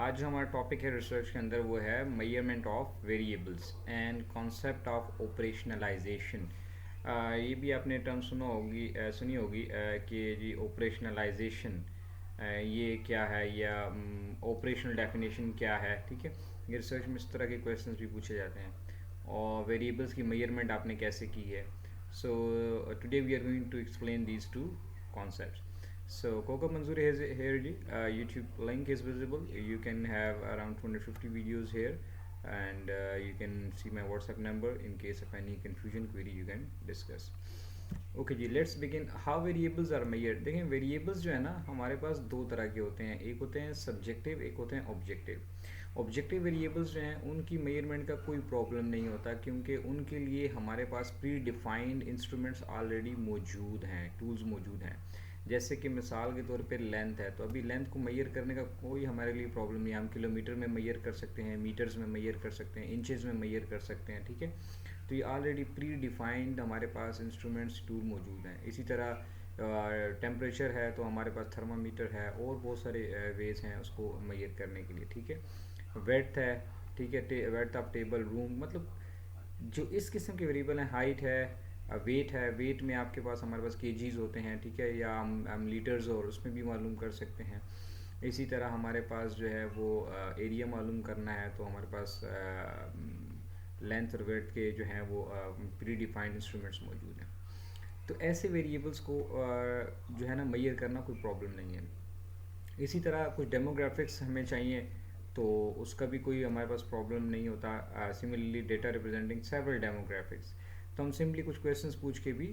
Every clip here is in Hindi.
आज जो हमारा टॉपिक है रिसर्च के अंदर वो है measurement of variables and concept of operationalisation. ये भी आपने टर्म सुनी होगी कि जी ऑपरेशनलाइजेशन ये क्या है या ऑपरेशनल डेफिनेशन क्या है। ठीक है, ये रिसर्च में इस तरह के क्वेश्चंस भी पूछे जाते हैं और वेरिएबल्स की मेजरमेंट आपने कैसे की है। So today we are going to explain these two concepts. So Coco Manzoori has here ji. YouTube link is visible. You can have around 250 videos here, and you can see my WhatsApp number in case of any confusion query you can discuss. Okay जी, let's begin. How variables are measured. देखें, वेरिएबल्स जो है ना हमारे पास दो तरह के होते हैं, एक होते हैं सब्जेक्टिव, एक होते हैं ऑब्जेक्टिव। ऑब्जेक्टिव वेरिएबल्स जो हैं उनकी मेजरमेंट का कोई प्रॉब्लम नहीं होता क्योंकि उनके लिए हमारे पास प्री डिफाइंड इंस्ट्रूमेंट्स ऑलरेडी मौजूद हैं, टूल्स मौजूद हैं। जैसे कि मिसाल के तौर पे लेंथ है, तो अभी लेंथ को मैयर करने का कोई हमारे लिए प्रॉब्लम नहीं है। हम किलोमीटर में मैयर कर सकते हैं, मीटर्स में मैयर कर सकते हैं, इंचेस में मैयर कर सकते हैं। ठीक है, तो ये ऑलरेडी प्री डिफाइंड हमारे पास इंस्ट्रूमेंट्स टूल मौजूद हैं। इसी तरह टेम्परेचर है तो हमारे पास थर्मामीटर है और बहुत सारे वेज हैं उसको मैयर करने के लिए। ठीक है, वेट है, ठीक है, वेट ऑफ टेबल, रूम, मतलब जो इस किस्म के वेरिएबल हैं, हाइट है, वेट है, वेट में आपके पास हमारे पास केजीज होते हैं। ठीक है, या हम लीटर्स और उसमें भी मालूम कर सकते हैं। इसी तरह हमारे पास जो है वो एरिया मालूम करना है तो हमारे पास लेंथ और वेट के जो हैं वो प्री डिफाइंड इंस्ट्रूमेंट्स मौजूद हैं। तो ऐसे वेरिएबल्स को जो है ना मैयर करना कोई प्रॉब्लम नहीं है। इसी तरह कुछ डेमोग्राफिक्स हमें चाहिए तो उसका भी कोई हमारे पास प्रॉब्लम नहीं होता। Similarly data representing several demographics, तो हम सिंपली कुछ क्वेश्चंस पूछ के भी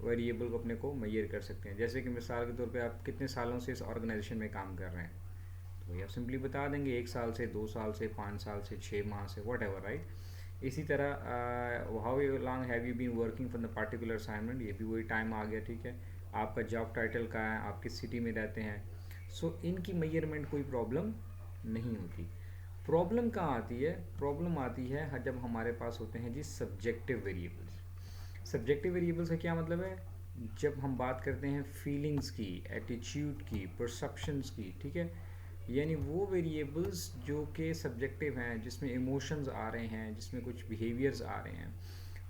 वेरिएबल को अपने को मैयर कर सकते हैं। जैसे कि मिसाल के तौर पे आप कितने सालों से इस ऑर्गेनाइजेशन में काम कर रहे हैं, तो वही आप सिंपली बता देंगे 1 साल से, 2 साल से, 5 साल से, 6 माह से, वट एवर, राइट। इसी तरह how long have you been working for the particular assignment, ये भी वही टाइम आ गया। ठीक है, आपका जॉब टाइटल क्या है, आप किस सिटी में रहते हैं। सो इनकी मेजरमेंट कोई प्रॉब्लम नहीं होती। प्रॉब्लम कहाँ आती है? प्रॉब्लम आती है जब हमारे पास होते हैं जी सब्जेक्टिव वेरिएबल्स। सब्जेक्टिव वेरिएबल्स का क्या मतलब है? जब हम बात करते हैं फीलिंग्स की, एटीट्यूड की, परसेप्शंस की। ठीक है, यानी वो वेरिएबल्स जो कि सब्जेक्टिव हैं, जिसमें इमोशंस आ रहे हैं, जिसमें कुछ बिहेवियर्स आ रहे हैं,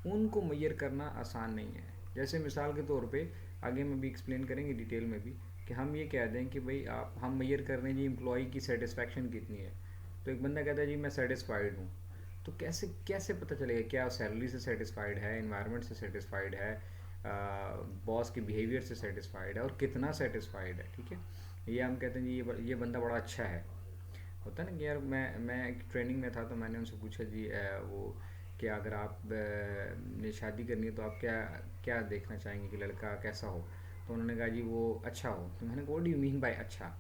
उनको मैयर करना आसान नहीं है। जैसे मिसाल के तौर पे, आगे में भी एक्सप्लेन करेंगे डिटेल में भी, कि हम ये कह दें कि भाई आप हम मैयर कर रहे हैं जी एम्प्लॉय की सेटिस्फेक्शन कितनी है। तो एक बंदा कहता है जी मैं सेटिस्फाइड हूँ। तो कैसे कैसे पता चलेगा क्या सैलरी से सेटिस्फाइड है, इन्वायरमेंट से सेटिस्फाइड है, बॉस के बिहेवियर से सेटिस्फाइड है, और कितना सेटिस्फाइड है। ठीक है, ये हम कहते हैं जी ये बंदा बड़ा अच्छा है। होता है ना कि यार मैं एक ट्रेनिंग में था तो मैंने उनसे पूछा जी वो कि अगर आप ने शादी करनी है तो आप क्या क्या देखना चाहेंगे कि लड़का कैसा हो। तो उन्होंने कहा जी वो अच्छा हो। तो मैंने कहा what do you mean by अच्छा?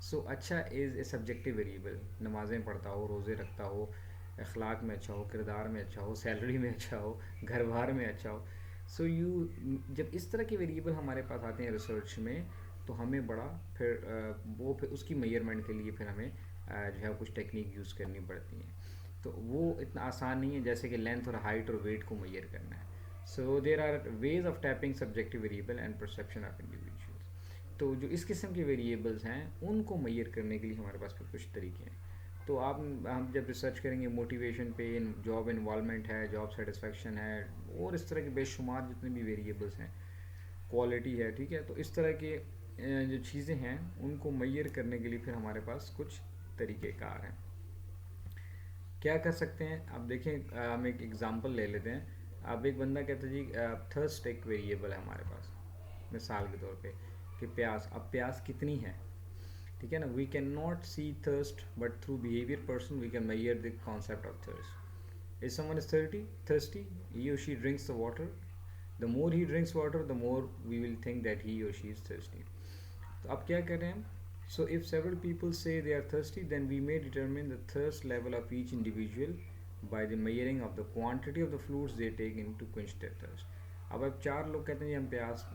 सो अच्छा इज़ ए सब्जेक्टिव वेरिएबल। नमाज़ें पढ़ता हो, रोज़े रखता हो, अखलाक में अच्छा हो, किरदार में अच्छा हो, सैलरी में अच्छा हो, घर बार में अच्छा हो। सो यू जब इस तरह के वेरिएबल हमारे पास आते हैं रिसर्च में, तो हमें बड़ा फिर वो फिर उसकी मेजरमेंट के लिए फिर हमें जो है कुछ टेक्निक यूज़ करनी पड़ती हैं। तो वो इतना आसान नहीं है जैसे कि लेंथ और हाइट और वेट को मेजर करना है। So there are ways of tapping subjective variable and perception of individuals. तो जो इस किस्म के वेरिएबल्स हैं उनको मैयर करने के लिए हमारे पास फिर कुछ तरीके हैं। तो आप हम जब रिसर्च करेंगे मोटिवेशन पे, जॉब इन्वॉल्वमेंट है, जॉब सेटिस्फेक्शन है, और इस तरह के बेशुमार जितने भी वेरिएबल्स हैं, क्वालिटी है। ठीक है, तो इस तरह के जो चीज़ें हैं उनको मैयर करने के लिए फिर हमारे पास कुछ तरीक़ेकार हैं। क्या कर सकते हैं आप देखें, हम एक एग्ज़ाम्पल ले लेते हैं। अब एक बंदा कहता है जी थर्स्ट एक वेरिएबल है हमारे पास, मिसाल के तौर पे, कि प्यास। अब प्यास कितनी है? ठीक है ना, we can not see thirst but through behaviour person we can measure the concept of thirst. If someone is thirsty, he or she drinks the water. The more he drinks water, the more we will think that he or she is thirsty. तो अब क्या कर रहे हैं हम? So if several people say they are thirsty, then we may determine the thirst level of each individual by the measuring of the quantity of the fluids they take in to quench their thirst. अब 4 लोग कहते हैं जी हम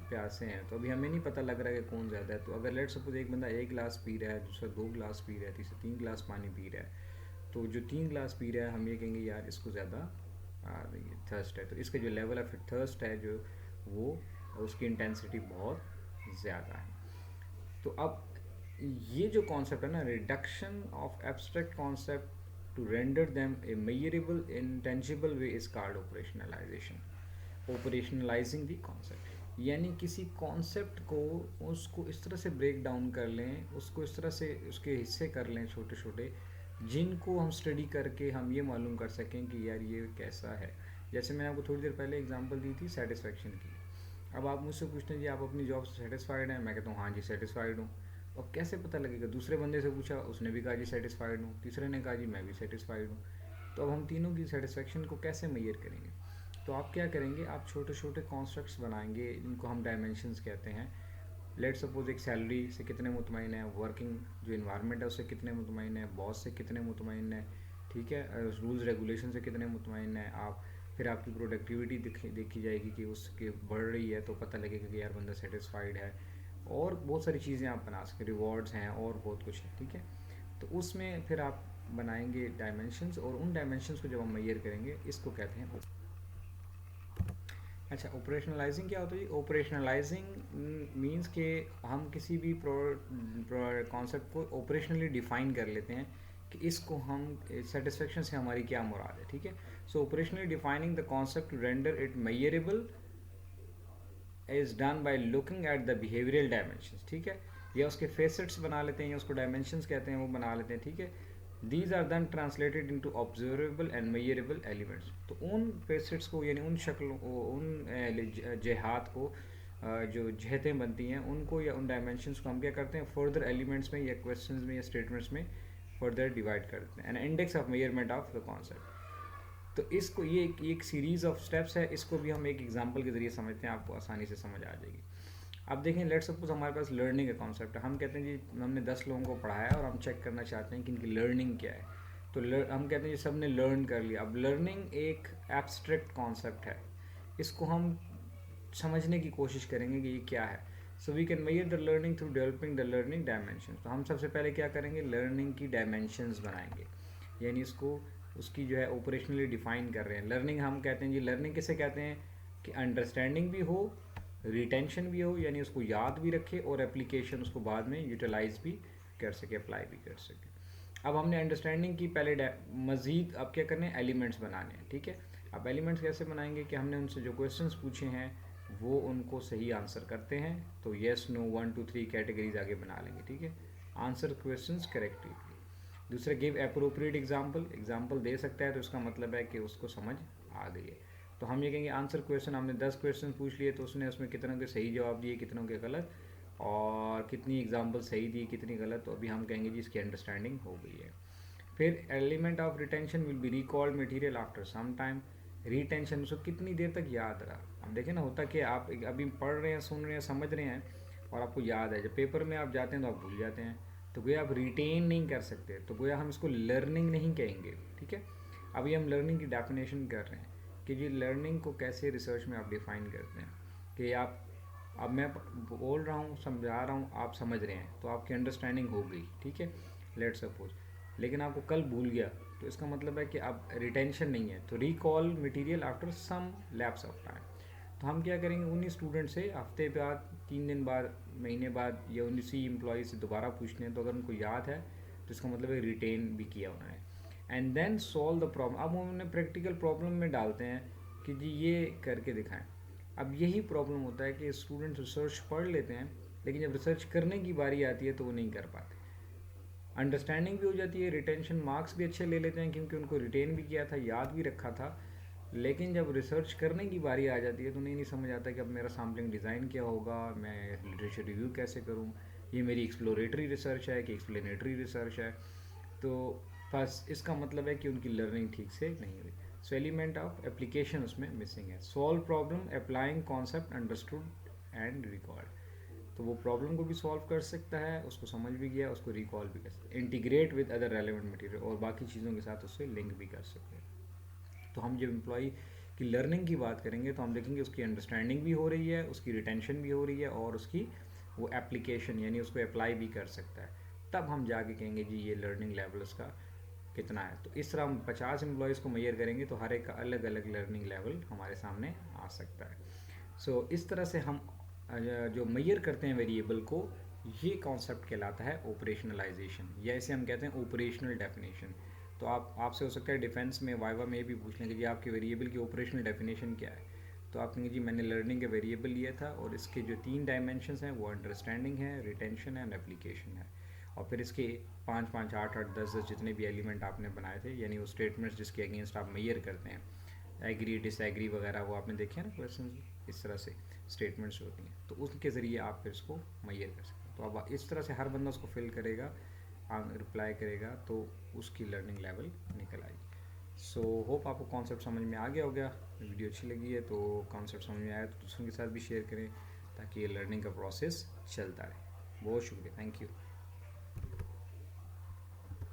प्यासे हैं, तो अभी हमें नहीं पता लग रहा है कि कौन ज़्यादा है। तो अगर लेट सपोज एक बंदा 1 गिलास पी रहा है, दूसरा 2 गिलास पी रहा है, तीसरा 3 गिलास पानी पी रहा है, तो जो 3 गिलास पी रहा है हम ये कहेंगे यार इसको ज़्यादा थर्स्ट है। तो इसका जो लेवल ऑफ थर्स्ट है जो वो उसकी इंटेंसिटी बहुत ज़्यादा है। तो अब ये जो कॉन्सेप्ट है ना, reduction of abstract concept to render them a measurable in tangible way is called operationalisation, operationalising the concept. यानी किसी कॉन्सेप्ट को, उसको इस तरह से ब्रेक डाउन कर लें, उसको इस तरह से उसके हिस्से कर लें छोटे छोटे, जिनको हम स्टडी करके हम ये मालूम कर सकें कि यार ये कैसा है। जैसे मैंने आपको थोड़ी देर पहले एग्जांपल दी थी सेटिस्फेक्शन की। अब आप मुझसे पूछते हैं जी आप अपनी जॉब से सेटिस्फाइड हैं, मैं कहता हूँ हाँ जी सेटिस्फाइड हूँ। और कैसे पता लगेगा? दूसरे बंदे से पूछा, उसने भी कहा जी सेटिस्फाइड हूँ, तीसरे ने कहा जी मैं भी सेटिस्फाइड हूँ। तो अब हम तीनों की सेटिस्फेक्शन को कैसे मेजर करेंगे? तो आप क्या करेंगे, आप छोटे छोटे कॉन्स्ट्रक्ट्स बनाएंगे, इनको हम डायमेंशंस कहते हैं। लेट सपोज एक सैलरी से कितने मुतमईन है, वर्किंग जो इन्वायरमेंट है उससे कितने मुतमईन है, बॉस से कितने मुतमईन है, ठीक है, रूल्स रेगुलेशन से कितने मुतमईन है आप। फिर आपकी प्रोडक्टिविटी देखी जाएगी कि उसकी बढ़ रही है, तो पता लगेगा कि यार बंदा सेटिस्फाइड है। और बहुत सारी चीज़ें आप बना सकते, रिवॉर्ड्स हैं और बहुत कुछ है, ठीक है। तो उसमें फिर आप बनाएंगे डायमेंशंस, और उन डायमेंशंस को जब हम मेजर करेंगे, इसको कहते हैं। अच्छा, ऑपरेशनलाइजिंग क्या होता है? ऑपरेशनलाइजिंग मींस कि हम किसी भी कॉन्सेप्ट को ऑपरेशनली डिफाइन कर लेते हैं कि इसको हम सेटिस्फेक्शन से हमारी क्या मुराद है, ठीक है। So operationally defining the concept to render it measurable is done by looking at the behavioural dimensions, ठीक है। या उसके फेसेट्स बना लेते हैं, या उसको डायमेंशंस कहते हैं, वो बना लेते हैं, ठीक है। These are then translated into observable and measurable elements. तो उन फेसेट्स को, यानी उन शक्लों को, उन जेहात को, जो जहतें बनती हैं उनको, या उन डायमेंशंस को हम क्या करते हैं, फर्दर एलिमेंट्स में या क्वेश्चंस में या स्टेटमेंट्स में फर्दर डिवाइड कर देते हैं। An index of measurement of the concept. तो इसको, ये एक सीरीज ऑफ स्टेप्स है, इसको भी हम एक एग्जांपल के जरिए समझते हैं, आपको आसानी से समझ आ जाएगी। अब देखें, लेट सपोज हमारे पास लर्निंग का कॉन्सेप्ट है। हम कहते हैं जी हमने 10 लोगों को पढ़ाया और हम चेक करना चाहते हैं कि इनकी लर्निंग क्या है। तो हम कहते हैं जी सब ने लर्न कर लिया। अब लर्निंग एक एब्स्ट्रैक्ट कॉन्सेप्ट है, इसको हम समझने की कोशिश करेंगे कि ये क्या है। So we can measure the learning through developing the learning dimension. तो हम सबसे पहले क्या करेंगे, लर्निंग की डायमेंशंस बनाएंगे, यानी इसको, उसकी जो है ऑपरेशनली डिफाइन कर रहे हैं। लर्निंग हम कहते हैं जी, लर्निंग किसे कहते हैं कि अंडरस्टैंडिंग भी हो, रिटेंशन भी हो, यानी उसको याद भी रखे, और एप्लीकेशन उसको बाद में यूटिलाइज भी कर सके, अप्लाई भी कर सके। अब हमने अंडरस्टैंडिंग की पहले, मज़ीद अब क्या करने हैं, एलिमेंट्स बनाने हैं, ठीक है। अब एलिमेंट्स कैसे बनाएंगे कि हमने उनसे जो क्वेश्चंस पूछे हैं वो उनको सही आंसर करते हैं, तो येस नो 1 2 3 कैटेगरीज आगे बना लेंगे, ठीक है। Answer questions correctly. दूसरा, गिव अप्रोप्रिएट एग्जाम्पल, एग्जाम्पल दे सकता है तो उसका मतलब है कि उसको समझ आ गई है। तो हम ये कहेंगे आंसर क्वेश्चन, हमने 10 क्वेश्चन पूछ लिए, तो उसने उसमें कितनों के सही जवाब दिए, कितनों के गलत, और कितनी एग्जाम्पल सही दी, कितनी गलत। तो अभी हम कहेंगे जी इसकी अंडरस्टैंडिंग हो गई है। फिर element of retention will be recalled material after some time. Retention, उसको कितनी देर तक याद रहा। अब देखें ना, होता कि आप अभी पढ़ रहे हैं, सुन रहे हैं, समझ रहे हैं, और आपको याद है, जब पेपर में आप जाते हैं तो आप भूल जाते हैं, तो गोया आप रिटेन नहीं कर सकते, तो गोया हम इसको लर्निंग नहीं कहेंगे, ठीक है। अभी हम लर्निंग की डेफिनेशन कर रहे हैं कि जी लर्निंग को कैसे रिसर्च में आप डिफ़ाइन करते हैं, कि आप, अब मैं बोल रहा हूँ, समझा रहा हूँ, आप समझ रहे हैं, तो आपकी अंडरस्टैंडिंग हो गई, ठीक है, लेट सपोज। लेकिन आपको कल भूल गया, तो इसका मतलब है कि अब रिटेंशन नहीं है। तो recall material after some lapse of time. तो हम क्या करेंगे, उन्हीं स्टूडेंट से हफ्ते बाद, 3 दिन बाद, महीने बाद, या उसी एम्प्लॉय से दोबारा पूछते हैं, तो अगर उनको याद है तो इसका मतलब है रिटेन भी किया उन्होंने। And then solve the problem. अब हम उन्हें प्रैक्टिकल प्रॉब्लम में डालते हैं कि जी ये करके दिखाएं। अब यही प्रॉब्लम होता है कि स्टूडेंट रिसर्च पढ़ लेते हैं, लेकिन जब रिसर्च करने की बारी आती है तो वो नहीं कर पाते। अंडरस्टैंडिंग भी हो जाती है, रिटेंशन मार्क्स भी अच्छे ले लेते हैं क्योंकि उनको रिटेन भी किया था, याद भी रखा था, लेकिन जब रिसर्च करने की बारी आ जाती है तो नहीं समझ आता कि अब मेरा सैम्पलिंग डिज़ाइन क्या होगा, मैं लिटरेचर रिव्यू कैसे करूँ, ये मेरी एक्सप्लोरेटरी रिसर्च है कि एक्सप्लेनेटरी रिसर्च है। तो बस इसका मतलब है कि उनकी लर्निंग ठीक से नहीं हुई। सो एलिमेंट ऑफ एप्लीकेशन उसमें मिसिंग है। Solve problem applying concept understood and record. तो वो प्रॉब्लम को भी सॉल्व कर सकता है, उसको समझ भी गया, उसको रिकॉल भी कर सकता है, integrate with other relevant material, और बाकी चीज़ों के साथ उससे लिंक भी कर सकते हैं। तो हम जब एम्प्लॉई की लर्निंग की बात करेंगे तो हम देखेंगे उसकी अंडरस्टैंडिंग भी हो रही है, उसकी रिटेंशन भी हो रही है, और उसकी वो एप्लीकेशन, यानी उसको अप्लाई भी कर सकता है। तब हम जाके कहेंगे जी ये लर्निंग लेवल उसका कितना है। तो इस तरह हम 50 एम्प्लॉयज़ को मेजर करेंगे तो हर एक का अलग अलग लर्निंग लेवल हमारे सामने आ सकता है। सो इस तरह से हम जो मेजर करते हैं वेरिएबल को, ये कॉन्सेप्ट कहलाता है ऑपरेशनलाइजेशन, या इसे हम कहते हैं ऑपरेशनल डेफिनेशन। तो आपसे हो सकता है डिफेंस में वाइवा में भी पूछ लेंगे जी आपके वेरिएबल की ऑपरेशनल डेफिनेशन क्या है। तो आप कहेंगे जी मैंने लर्निंग का वेरिएबल लिया था और इसके जो 3 डायमेंशंस हैं वो अंडरस्टैंडिंग है, रिटेंशन है एंड एप्लीकेशन है। और फिर इसके 5 5 8 8 10 10 जितने भी एलिमेंट आपने बनाए थे, यानी वो स्टेटमेंट्स जिसके अगेंस्ट आप मेजर करते हैं, एग्री डिसएग्री वगैरह, वो आपने देखे हैं ना क्वेश्चन, इस तरह से स्टेटमेंट्स होती हैं, तो उसके ज़रिए आप फिर इसको मैयर कर सकते हैं। तो अब इस तरह से हर बंदा उसको फिल करेगा, रिप्लाई करेगा, तो उसकी लर्निंग लेवल निकल आएगी। सो होप आपको कॉन्सेप्ट समझ में आ गया हो गया। वीडियो अच्छी लगी है तो कॉन्सेप्ट समझ में आया तो दूसरों के साथ भी शेयर करें, ताकि ये लर्निंग का प्रोसेस चलता रहे। बहुत शुक्रिया, थैंक यू।